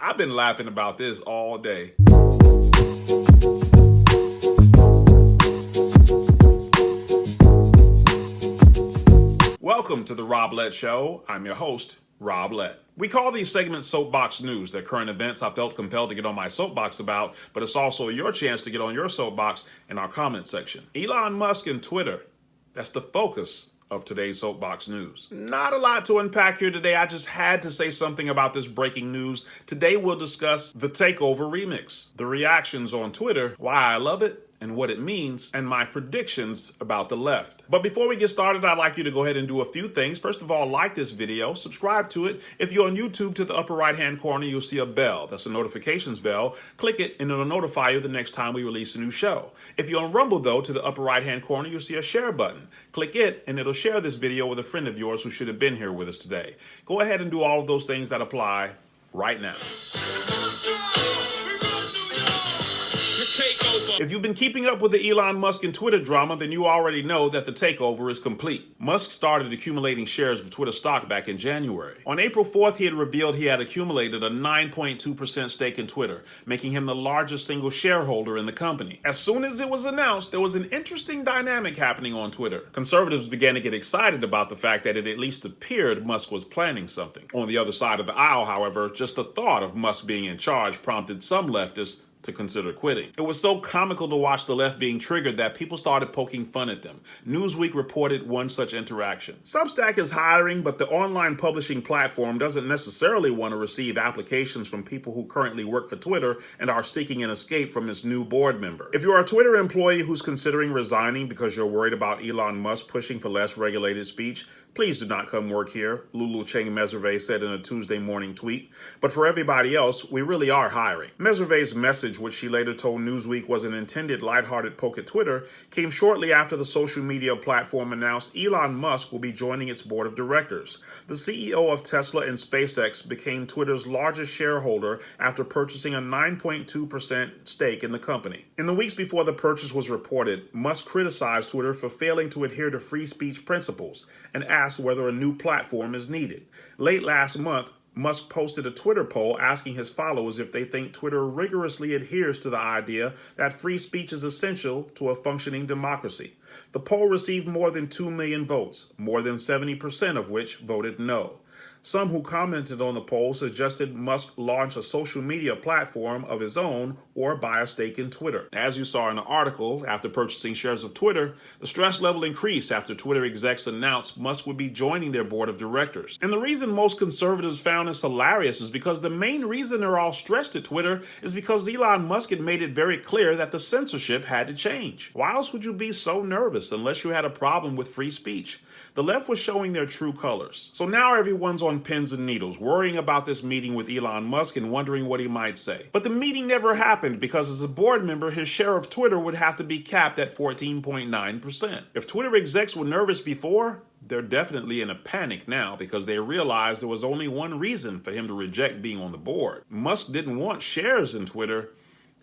I've been laughing about this all day. Welcome to the Rob Lett Show. I'm your host, Rob Lett. We call these segments Soapbox News. They're current events I felt compelled to get on my soapbox about, but it's also your chance to get on your soapbox in our comment section. Elon Musk and Twitter. That's the focus of today's Soapbox News. Not a lot to unpack here today. I just had to say something about this breaking news. Today we'll discuss the Takeover remix, the reactions on Twitter, why I love it, and what it means, and my predictions about the left. But before we get started, I'd like you to go ahead and do a few things. First of all, like this video, subscribe to it. If you're on YouTube, to the upper right-hand corner, you'll see a bell. That's a notifications bell. Click it, and it'll notify you the next time we release a new show. If you're on Rumble, though, to the upper right-hand corner, you'll see a share button. Click it, and it'll share this video with a friend of yours who should have been here with us today. Go ahead and do all of those things that apply right now. If you've been keeping up with the Elon Musk and Twitter drama, then you already know that the takeover is complete. Musk started accumulating shares of Twitter stock back in January. On April 4th, he had revealed he had accumulated a 9.2% stake in Twitter, making him the largest single shareholder in the company. As soon as it was announced, there was an interesting dynamic happening on Twitter. Conservatives began to get excited about the fact that it at least appeared Musk was planning something. On the other side of the aisle, however, just the thought of Musk being in charge prompted some leftists to consider quitting. It was so comical to watch the left being triggered that people started poking fun at them. Newsweek reported one such interaction. Substack is hiring, but the online publishing platform doesn't necessarily want to receive applications from people who currently work for Twitter and are seeking an escape from its new board member. If you're a Twitter employee who's considering resigning because you're worried about Elon Musk pushing for less regulated speech, please do not come work here, Lulu Cheng Meserve said in a Tuesday morning tweet. But for everybody else, we really are hiring. Meserve's message, which she later told Newsweek was an intended lighthearted poke at Twitter, came shortly after the social media platform announced Elon Musk will be joining its board of directors. The CEO of Tesla and SpaceX became Twitter's largest shareholder after purchasing a 9.2% stake in the company. In the weeks before the purchase was reported, Musk criticized Twitter for failing to adhere to free speech principles and asked whether a new platform is needed. Late last month, Musk posted a Twitter poll asking his followers if they think Twitter rigorously adheres to the idea that free speech is essential to a functioning democracy. The poll received more than 2 million votes, more than 70% of which voted no. Some who commented on the poll suggested Musk launch a social media platform of his own or buy a stake in Twitter. As you saw in the article, after purchasing shares of Twitter, the stress level increased after Twitter execs announced Musk would be joining their board of directors. And the reason most conservatives found this hilarious is because the main reason they're all stressed at Twitter is because Elon Musk had made it very clear that the censorship had to change. Why else would you be so nervous unless you had a problem with free speech? The left was showing their true colors. So now everyone's on pins and needles, worrying about this meeting with Elon Musk and wondering what he might say. But the meeting never happened because as a board member, his share of Twitter would have to be capped at 14.9%. If Twitter execs were nervous before, they're definitely in a panic now because they realized there was only one reason for him to reject being on the board. Musk didn't want shares in Twitter.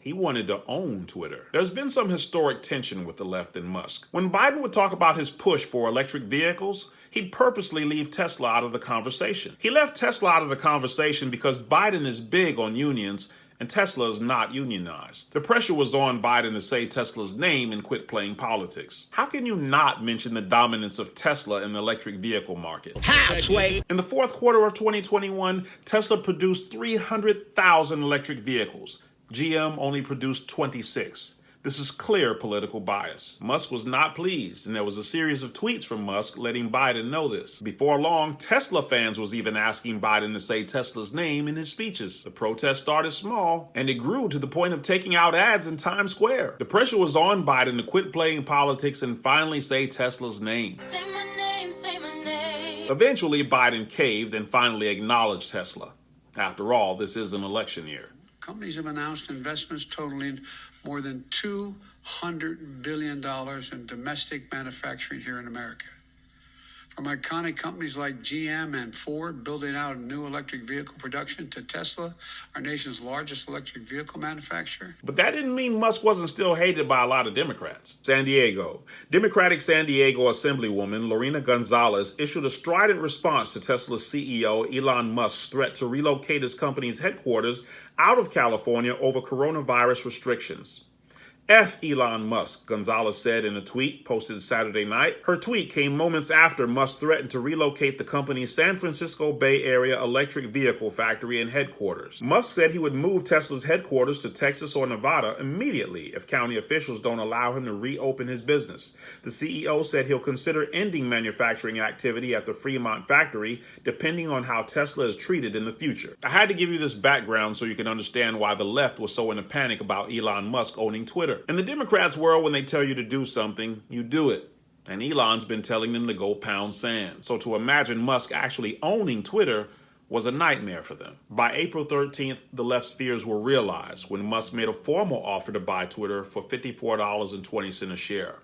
He wanted to own Twitter. There's been some historic tension with the left and Musk. When Biden would talk about his push for electric vehicles, he'd purposely leave Tesla out of the conversation. He left Tesla out of the conversation because Biden is big on unions and Tesla is not unionized. The pressure was on Biden to say Tesla's name and quit playing politics. How can you not mention the dominance of Tesla in the electric vehicle market? How, Sway? In the fourth quarter of 2021, Tesla produced 300,000 electric vehicles. GM only produced 26. This is clear political bias. Musk was not pleased, and there was a series of tweets from Musk letting Biden know this. Before long, Tesla fans was even asking Biden to say Tesla's name in his speeches. The protest started small, and it grew to the point of taking out ads in Times Square. The pressure was on Biden to quit playing politics and finally say Tesla's name. Say my name, say my name. Eventually, Biden caved and finally acknowledged Tesla. After all, this is an election year. Companies have announced investments totaling more than $200 billion in domestic manufacturing here in America. From iconic companies like GM and Ford building out new electric vehicle production to Tesla, our nation's largest electric vehicle manufacturer. But that didn't mean Musk wasn't still hated by a lot of Democrats. San Diego. Democratic San Diego Assemblywoman Lorena Gonzalez issued a strident response to Tesla's CEO Elon Musk's threat to relocate his company's headquarters out of California over coronavirus restrictions. F. Elon Musk, Gonzalez said in a tweet posted Saturday night. Her tweet came moments after Musk threatened to relocate the company's San Francisco Bay Area electric vehicle factory and headquarters. Musk said he would move Tesla's headquarters to Texas or Nevada immediately if county officials don't allow him to reopen his business. The CEO said he'll consider ending manufacturing activity at the Fremont factory depending on how Tesla is treated in the future. I had to give you this background so you can understand why the left was so in a panic about Elon Musk owning Twitter. In the Democrats' world, when they tell you to do something, you do it. And Elon's been telling them to go pound sand. So to imagine Musk actually owning Twitter was a nightmare for them. By April 13th, the left's fears were realized when Musk made a formal offer to buy Twitter for $54.20 a share,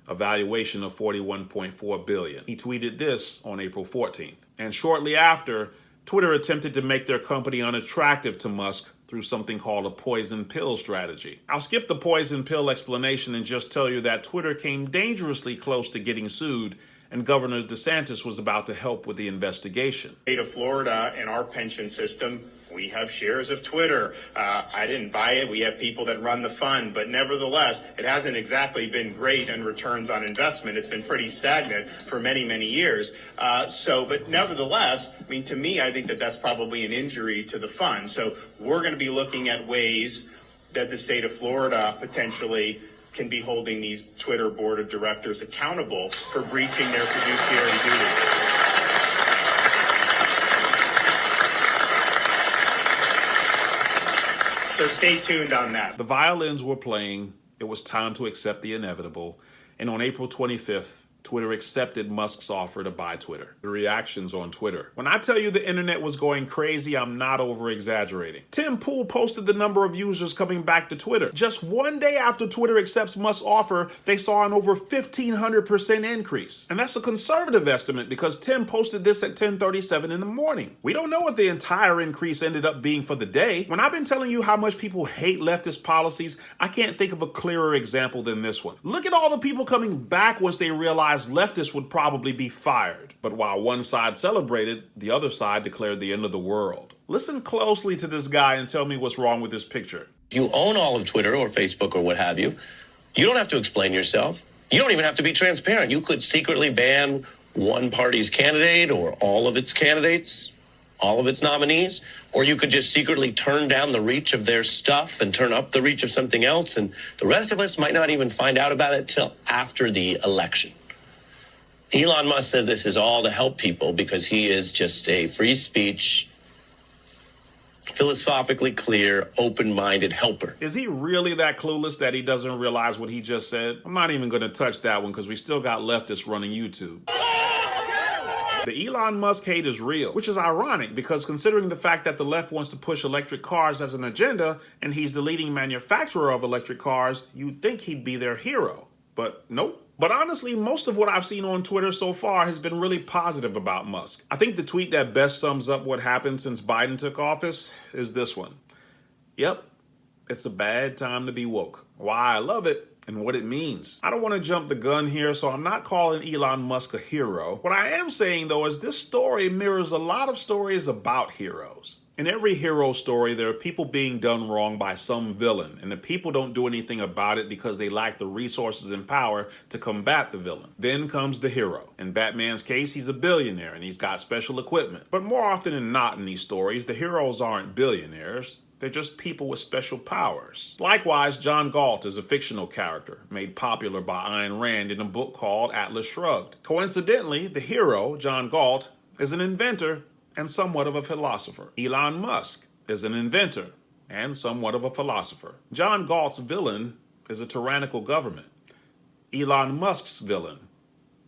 a valuation of $41.4 billion. He tweeted this on April 14th. And shortly after, Twitter attempted to make their company unattractive to Musk through something called a poison pill strategy. I'll skip the poison pill explanation and just tell you that Twitter came dangerously close to getting sued, and Governor DeSantis was about to help with the investigation. State of Florida and our pension system, we have shares of Twitter. I didn't buy it. We have people that run the fund, but nevertheless, it hasn't exactly been great in returns on investment. It's been pretty stagnant for many, many years. But nevertheless, I mean, to me, I think that that's probably an injury to the fund. So we're going to be looking at ways that the state of Florida potentially can be holding these Twitter board of directors accountable for breaching their fiduciary duties. So stay tuned on that. The violins were playing. It was time to accept the inevitable. And on April 25th, Twitter accepted Musk's offer to buy Twitter. The reactions on Twitter. When I tell you the internet was going crazy, I'm not over-exaggerating. Tim Pool posted the number of users coming back to Twitter. Just one day after Twitter accepts Musk's offer, they saw an over 1,500% increase. And that's a conservative estimate because Tim posted this at 10:37 in the morning. We don't know what the entire increase ended up being for the day. When I've been telling you how much people hate leftist policies, I can't think of a clearer example than this one. Look at all the people coming back once they realized leftists would probably be fired. But while one side celebrated, the other side declared the end of the world. Listen closely to this guy and tell me what's wrong with this picture. If you own all of Twitter or Facebook or what have you, you don't have to explain yourself. You don't even have to be transparent. You could secretly ban one party's candidate or all of its candidates, all of its nominees, or you could just secretly turn down the reach of their stuff and turn up the reach of something else, and the rest of us might not even find out about it till after the election. Elon Musk says this is all to help people because he is just a free speech, philosophically clear, open-minded helper. Is he really that clueless that he doesn't realize what he just said? I'm not even going to touch that one because we still got leftists running YouTube. The Elon Musk hate is real, which is ironic because considering the fact that the left wants to push electric cars as an agenda and he's the leading manufacturer of electric cars, you'd think he'd be their hero. But nope. But honestly, most of what I've seen on Twitter so far has been really positive about Musk. I think the tweet that best sums up what happened since Biden took office is this one. Yep, it's a bad time to be woke. Why I love it and what it means. I don't want to jump the gun here, so I'm not calling Elon Musk a hero. What I am saying, though, is this story mirrors a lot of stories about heroes. In every hero story, there are people being done wrong by some villain, and the people don't do anything about it because they lack the resources and power to combat the villain. Then comes the hero. In Batman's case, he's a billionaire and he's got special equipment. But more often than not in these stories, the heroes aren't billionaires. They're just people with special powers. Likewise, John Galt is a fictional character made popular by Ayn Rand in a book called Atlas Shrugged. Coincidentally, the hero, John Galt, is an inventor and somewhat of a philosopher. Elon Musk is an inventor and somewhat of a philosopher. John Galt's villain is a tyrannical government. Elon Musk's villain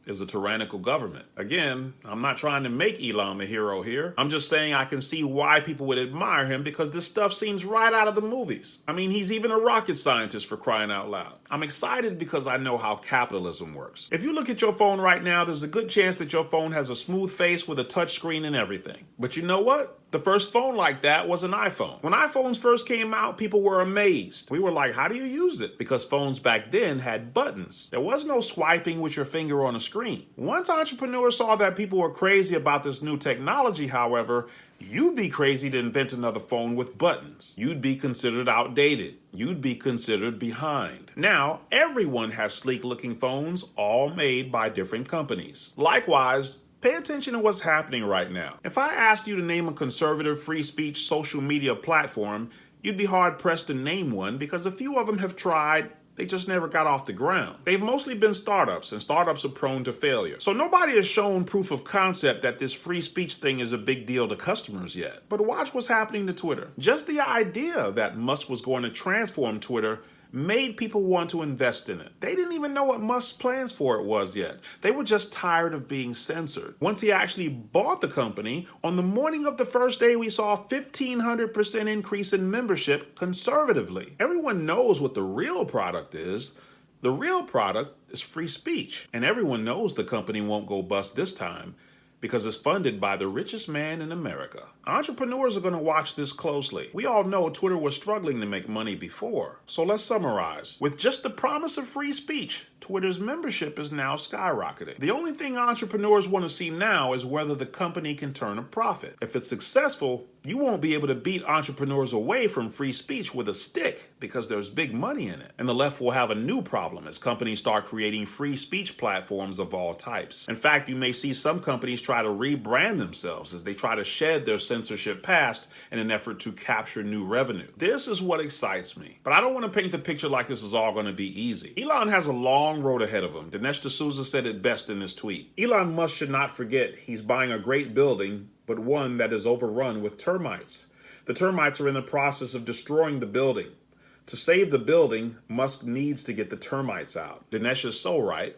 is a tyrannical government. Again, I'm not trying to make Elon the hero here. I'm just saying I can see why people would admire him because this stuff seems right out of the movies. I mean, he's even a rocket scientist, for crying out loud. I'm excited because I know how capitalism works. If you look at your phone right now, there's a good chance that your phone has a smooth face with a touch screen and everything. But you know what? The first phone like that was an iPhone. When iPhones first came out, people were amazed. We were like, how do you use it? Because phones back then had buttons. There was no swiping with your finger on a screen. Once entrepreneurs saw that people were crazy about this new technology, however, you'd be crazy to invent another phone with buttons. You'd be considered outdated. You'd be considered behind. Now, everyone has sleek-looking phones, all made by different companies. Likewise, pay attention to what's happening right now. If I asked you to name a conservative free speech social media platform, you'd be hard-pressed to name one because a few of them have tried. They just never got off the ground. They've mostly been startups, and startups are prone to failure. So nobody has shown proof of concept that this free speech thing is a big deal to customers yet. But watch what's happening to Twitter. Just the idea that Musk was going to transform Twitter made people want to invest in it. They didn't even know what Musk's plans for it was yet. They were just tired of being censored. Once he actually bought the company, on the morning of the first day, we saw a 1,500% increase in membership conservatively. Everyone knows what the real product is. The real product is free speech. And everyone knows the company won't go bust this time because it's funded by the richest man in America. Entrepreneurs are going to watch this closely. We all know Twitter was struggling to make money before. So let's summarize. With just the promise of free speech, Twitter's membership is now skyrocketing. The only thing entrepreneurs want to see now is whether the company can turn a profit. If it's successful, you won't be able to beat entrepreneurs away from free speech with a stick because there's big money in it. And the left will have a new problem as companies start creating free speech platforms of all types. In fact, you may see some companies try to rebrand themselves as they try to shed their censorship past in an effort to capture new revenue. This is what excites me. But I don't want to paint the picture like this is all going to be easy. Elon has a long road ahead of him. Dinesh D'Souza said it best in this tweet. Elon Musk should not forget he's buying a great building, but one that is overrun with termites. The termites are in the process of destroying the building. To save the building, Musk needs to get the termites out. Dinesh is so right.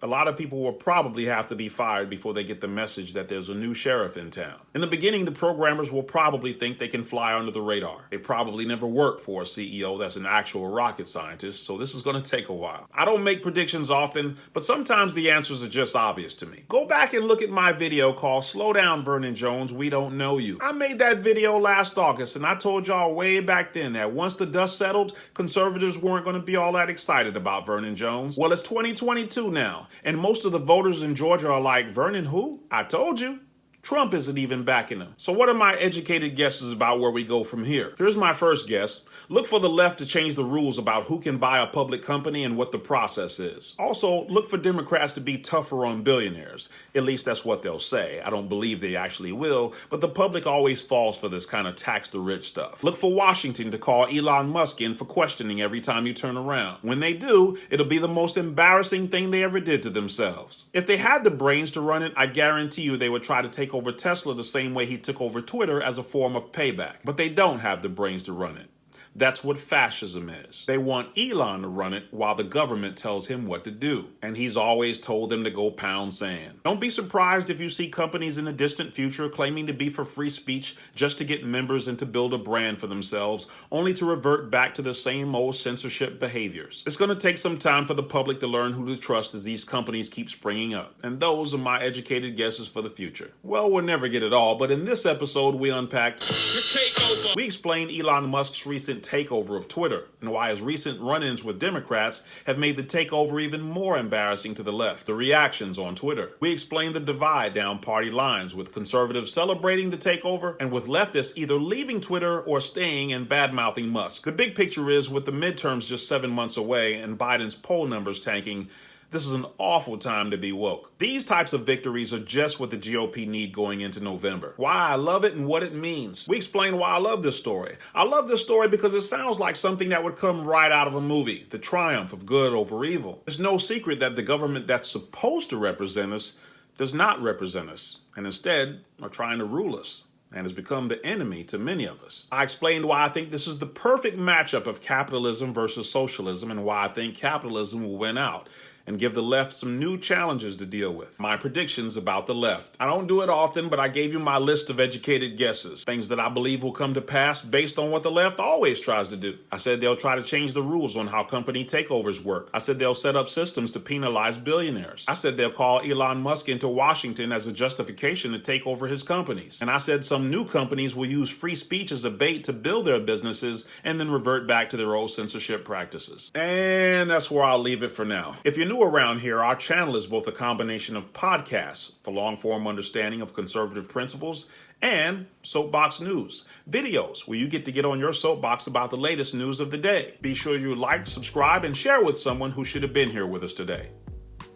A lot of people will probably have to be fired before they get the message that there's a new sheriff in town. In the beginning, the programmers will probably think they can fly under the radar. They probably never worked for a CEO that's an actual rocket scientist, so this is going to take a while. I don't make predictions often, but sometimes the answers are just obvious to me. Go back and look at my video called Slow Down, Vernon Jones, We Don't Know You. I made that video last August, and I told y'all way back then that once the dust settled, conservatives weren't going to be all that excited about Vernon Jones. Well, it's 2022 now. And most of the voters in Georgia are like, Vernon who? I told you. Trump isn't even backing him. So what are my educated guesses about where we go from here? Here's my first guess. Look for the left to change the rules about who can buy a public company and what the process is. Also, look for Democrats to be tougher on billionaires. At least that's what they'll say. I don't believe they actually will, but the public always falls for this kind of tax the rich stuff. Look for Washington to call Elon Musk in for questioning every time you turn around. When they do, it'll be the most embarrassing thing they ever did to themselves. If they had the brains to run it, I guarantee you they would try to take over Tesla the same way he took over Twitter as a form of payback. But they don't have the brains to run it. That's what fascism is. They want Elon to run it while the government tells him what to do. And he's always told them to go pound sand. Don't be surprised if you see companies in the distant future claiming to be for free speech just to get members and to build a brand for themselves, only to revert back to the same old censorship behaviors. It's going to take some time for the public to learn who to trust as these companies keep springing up. And those are my educated guesses for the future. Well, we'll never get it all, but in this episode, we unpacked the takeover. We explained Elon Musk's recent takeover of Twitter and why his recent run-ins with Democrats have made the takeover even more embarrassing to the left. The reactions on Twitter. We explained the divide down party lines, with conservatives celebrating the takeover and with leftists either leaving Twitter or staying and bad-mouthing Musk. The big picture is, with the midterms just 7 months away and Biden's poll numbers tanking, this is an awful time to be woke. These types of victories are just what the GOP need going into November. Why I love it and what it means. We explain why I love this story. I love this story because it sounds like something that would come right out of a movie. The triumph of good over evil. It's no secret that the government that's supposed to represent us does not represent us, and instead are trying to rule us, and has become the enemy to many of us. I explained why I think this is the perfect matchup of capitalism versus socialism and why I think capitalism will win out. and give the left some new challenges to deal with. My predictions about the left. I don't do it often, but I gave you my list of educated guesses, things that I believe will come to pass based on what the left always tries to do. I said they'll try to change the rules on how company takeovers work. I said they'll set up systems to penalize billionaires. I said they'll call Elon Musk into Washington as a justification to take over his companies. And I said some new companies will use free speech as a bait to build their businesses and then revert back to their old censorship practices. And that's where I'll leave it for now. If you're new around here, our channel is both a combination of podcasts for long-form understanding of conservative principles and soapbox news, videos where you get on your soapbox about the latest news of the day. Be sure you like, subscribe, and share with someone who should have been here with us today.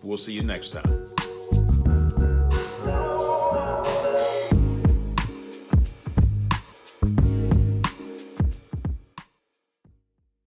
We'll see you next time.